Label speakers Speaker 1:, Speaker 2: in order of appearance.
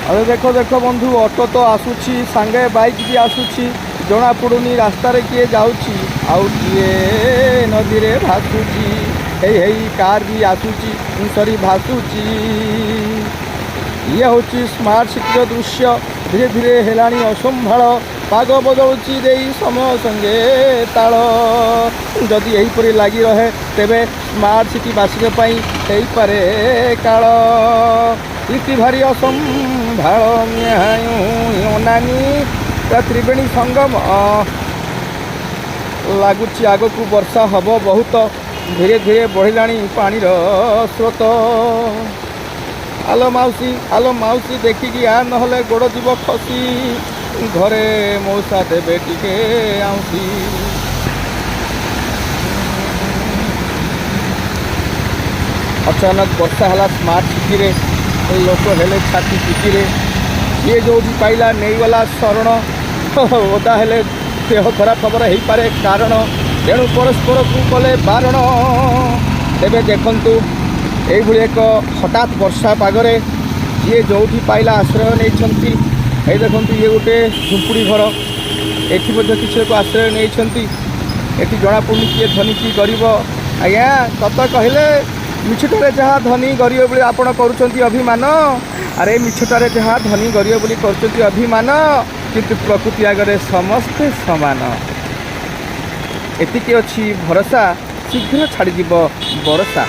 Speaker 1: अरे देख देख बंधु ऑटो तो आसूची सांगे बाइक भी आसूची जना पड़ुनी रास्तार किए जाऊँगी आउ किए नदी रे भासुची हे कार भी आसूची सॉरी भासुची ये हूँ स्मार्ट सिटी दृश्य धीरे धीरे हेलाणी असंभाल पाग बदलुची दे समय संगे ताल जदि यहीपरि लगी रहे तेबे स्मार्ट सिटी बासी पारे काल इति भारी असंभाल नानी त्रिवेणी संगम लगुच आग को वर्षा हम बहुत धीरे धीरे बढ़ला पानी स्रोत आलो माउसी देखिकी आ नहले गोड़ जीव खसी घरे मौसा देवे टिके आउसी। अचानक वर्षा है स्मार्ट सिटी रे लोक हेले छाती पिटी रे ये जो भी पाइला नहीं गला शरण ओदा हेले देह खराब खबर हो पारे कारण तेणु परस्पर को कले बारण तेबे देखंतु यही एक हठात वर्षा पागरे ये जो पाइला आश्रय नहीं ये देखो ये गोटे झुंपुड़ी घर एटी किसी एक आश्रय नहीं एटी जना पड़ुनी किए धनी कि गरीब आज्ञा सत कहले मिछुटारे जहाँ धनी गरीब बोली आपण करुँच अभिमान अरे मिछुटारे जहाँ धनी गरीब बोली करुँच अभिमान किंतु प्रकृति आगे समस्ते समान एतिकी अच्छी भरोसा शीघ्र छाड़ बरसा।